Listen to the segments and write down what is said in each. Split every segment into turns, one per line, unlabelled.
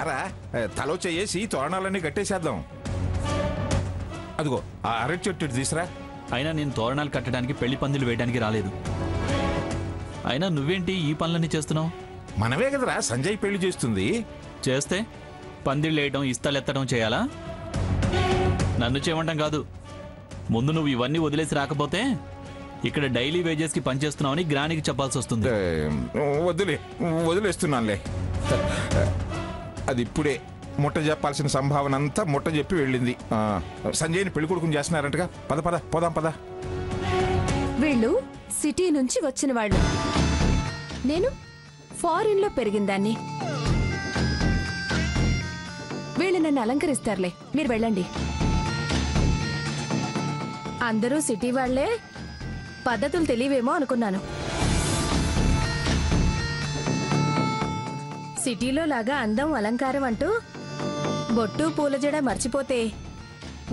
రారా, తలో చేసి తోరణాలన్నీ కట్టేసేద్దాం. అదిగో ఆ అరటి చెట్టు తీసురా.
అయినా నేను తోరణాలు కట్టడానికి పెళ్లి పందిలు వేయడానికి రాలేదు. అయినా నువ్వేంటి ఈ పనులన్నీ చేస్తున్నావు?
మనమే కదరా సంజయ్ పెళ్లి చేస్తుంది.
చేస్తే పందిళ్ళు వేయడం, ఇస్తాలెత్తడం చేయాలా? నన్ను చేయమంటాం కాదు. ముందు నువ్వు ఇవన్నీ వదిలేసి రాకపోతే ఇక్కడ డైలీ వేజెస్కి పనిచేస్తున్నావని గ్రానికి చెప్పాల్సి వస్తుంది.
వదిలేస్తున్నానులే. అది ఇప్పుడే ముట్ట చెప్పాల్సిన సంభావన అంతా ముట్ట చెప్పి వెళ్ళింది. సంజయ్ని పెళ్లి కొడుకుని చేస్తున్నారంటగా. పద పద పోదాం పద.
వీళ్ళు సిటీ నుంచి వచ్చిన వాళ్ళు, నేను ఫారిన్ లో పెరిగిందాన్ని. వీళ్ళు నన్ను అలంకరిస్తారులే, మీరు వెళ్ళండి. అందరూ సిటీ వాళ్లే, పద్ధతులు తెలియవేమో అనుకున్నాను. సిటీలో లాగా అందం అలంకారం అంటూ బొట్టు పూల జడ మర్చిపోతే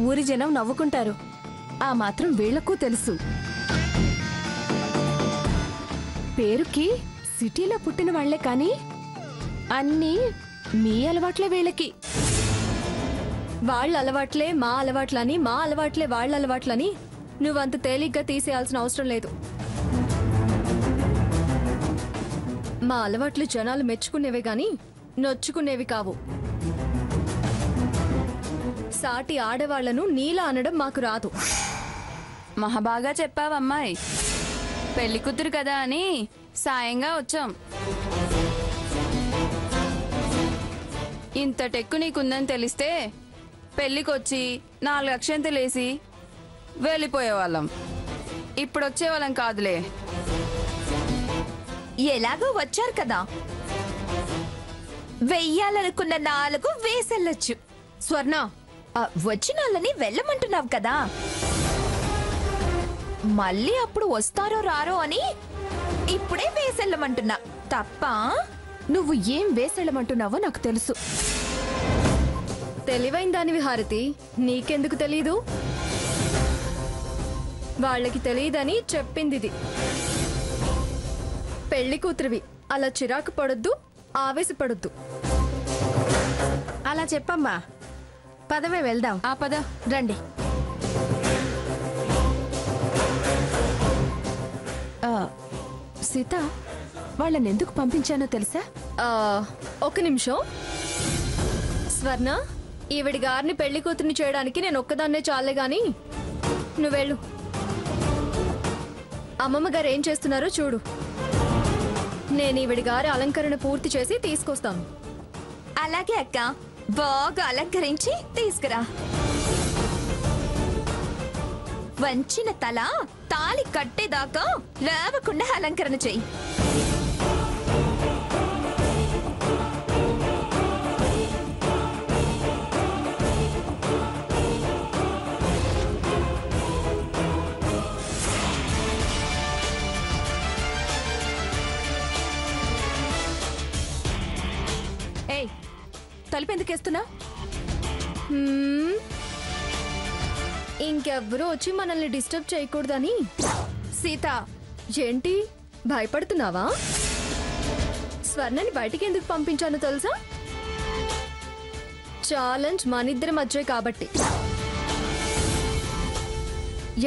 ఊరి జనం నవ్వుకుంటారు. ఆ మాత్రం వీళ్లకు తెలుసు. పేరుకి సిటీలో పుట్టిన వాళ్లే కానీ అన్నీ మీ అలవాట్లే వీళ్ళకి. వాళ్ళ అలవాట్లే మా అలవాట్లని, మా అలవాట్లే వాళ్ళ అలవాట్లని నువ్వంత తేలిగ్గా తీసేయాల్సిన అవసరం లేదు. మా అలవాట్లు జనాలు మెచ్చుకునేవే గాని నొచ్చుకునేవి కావు. సాటి ఆడవాళ్లను నీలా అనడం మాకు రాదు.
మహాబాగా చెప్పావమ్మాయి. పెళ్లి కూతురు కదా అని సాయంగా వచ్చాం. ఇంత టెక్కు నీకుందని తెలిస్తే పెళ్లికొచ్చి 4 అక్షంతలేసి వెళ్ళిపోయేవాళ్ళం. ఇప్పుడు వచ్చేవాళ్ళం కాదులే.
ఎలాగో వచ్చారు కదా, వెయ్యాలనుకున్న 4 వేసెళ్ళొచ్చు. స్వర్ణ, వచ్చిన వాళ్ళని వెళ్ళమంటున్నావు కదా, మళ్ళీ అప్పుడు వస్తారో రారో అని ఇప్పుడే వేసెళ్ళమంటున్నా. తప్ప?
నువ్వు ఏం వేసెళ్ళమంటున్నావో నాకు తెలుసు.
తెలివైన దానివి హారతి, నీకెందుకు తెలీదు? వాళ్ళకి తెలియదని చెప్పింది. పెళ్లి కూతురివి, అలా చిరాకు పడొద్దు, ఆవేశపడొద్దు.
అలా చెప్పమ్మా. పదమే వెళ్దాం.
ఆ పద
రండి. సీత, వాళ్ళని ఎందుకు పంపించానో తెలుసా?
ఒక నిమిషం. స్వర్ణ, ఈవిడి గారిని పెళ్లి కూతురిని చేయడానికి నేను ఒక్కదాన్నే చాలే గాని నువ్వెళ్ళు. అమ్మమ్మ గారు ఏం చేస్తున్నారో చూడు. నేను ఈవిడి గారి అలంకరణ పూర్తి చేసి తీసుకొస్తాను.
అలాగే అక్క, బాగా అలంకరించి తీసుకురా. వంచిన తల తాళి కట్టేదాకా లేవకుండా అలంకరణ చెయ్యి.
ఏయ్, తలుపెందుకేస్తున్నా?
ఇంకెవ్వరూ వచ్చి మనల్ని డిస్టర్బ్ చేయకూడదని.
సీత,
ఏంటి భయపడుతున్నావా? స్వర్ణని బయటికి ఎందుకు పంపించానో తెలుసా? ఛాలెంజ్ మనిద్దరి మధ్య కాబట్టి.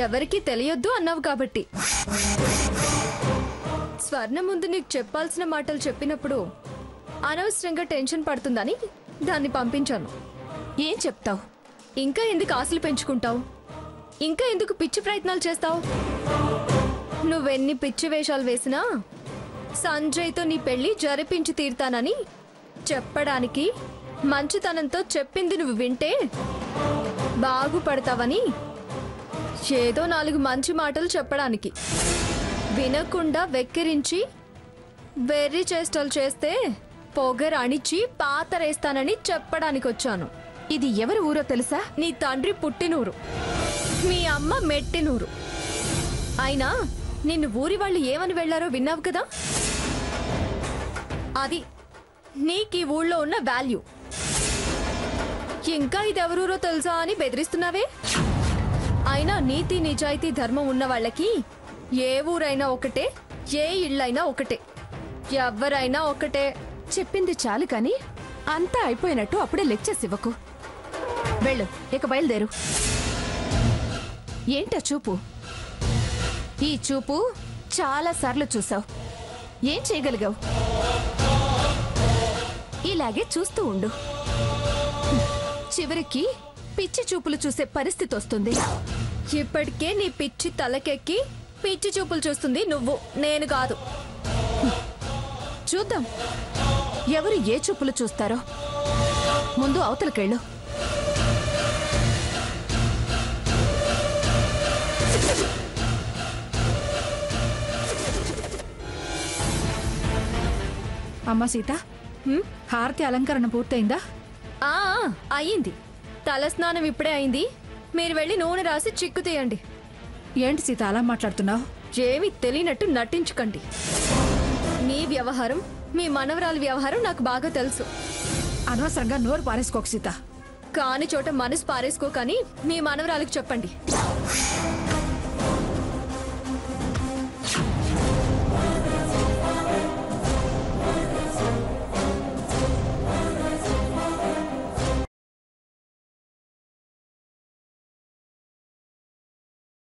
ఎవరికి తెలియొద్దు అన్నావు కాబట్టి. స్వర్ణ ముందు నీకు చెప్పాల్సిన మాటలు చెప్పినప్పుడు అనవసరంగా టెన్షన్ పడుతుందని దాన్ని పంపించాను.
ఏం చెప్తావు?
ఇంకా ఎందుకు ఆశలు పెంచుకుంటావు? ఇంకా ఎందుకు పిచ్చి ప్రయత్నాలు చేస్తావు? నువ్వెన్ని పిచ్చి వేషాలు వేసినా సంజయ్తో నీ పెళ్లి జరిపించి తీరుతానని చెప్పడానికి, మంచితనంతో చెప్పింది నువ్వు వింటే బాగుపడతావని ఏదో 4 మంచి మాటలు చెప్పడానికి. వినకుండా వెక్కిరించి వెర్రి చేష్టలు చేస్తే పొగరు అణిచి పాతరేస్తానని చెప్పడానికి వచ్చాను.
ఇది ఎవరి ఊరో తెలుసా?
నీ తండ్రి పుట్టినూరు, మీ అమ్మ మెట్టినూరు. అయినా నిన్ను ఊరి వాళ్ళు ఏమని వెళ్లారో విన్నావు కదా. అది నీకీ ఊళ్ళో ఉన్న వాల్యూ. ఇంకా ఇదెవరూరో తెలుసా అని బెదిరిస్తున్నావే. అయినా నీతి నిజాయితీ ధర్మం ఉన్న వాళ్ళకి ఏ ఊరైనా ఒకటే, ఏ ఇళ్ళైనా ఒకటే, ఎవరైనా ఒకటే.
చెప్పింది చాలు కాని అంతా అయిపోయినట్టు అప్పుడే లెక్చర్స్ ఇవ్వకు. వెళ్ళు, ఇక బయలుదేరు. ఏంటా చూపు? ఈ చూపు చాలా సార్లు చూసావు. ఏం చేయగలిగావు? ఇలాగే చూస్తూ ఉండు. చివరికి పిచ్చి చూపులు చూసే పరిస్థితి వస్తుంది.
ఇప్పటికే నీ పిచ్చి తలకెక్కి పిచ్చి చూపులు చూస్తుంది నువ్వు, నేను కాదు.
చూద్దాం ఎవరు ఏ చూపులు చూస్తారో. ముందు అవతలకెళ్ళు.
అమ్మా సీత, హారతి అలంకరణ పూర్తయిందా?
ఆ అయ్యింది. తలస్నానం ఇప్పుడే అయింది. మీరు వెళ్ళి నూనె రాసి చిక్కు తీయండి.
ఏంటి సీత అలా మాట్లాడుతున్నావు?
ఏమీ తెలియనట్టు నటించకండి. మీ వ్యవహారం, మీ మనవరాలి వ్యవహారం నాకు బాగా తెలుసు.
అనవసరంగా నోరు పారేసుకోక సీత.
కాని చోట మనసు పారేసుకోకని మీ మనవరాలికి చెప్పండి.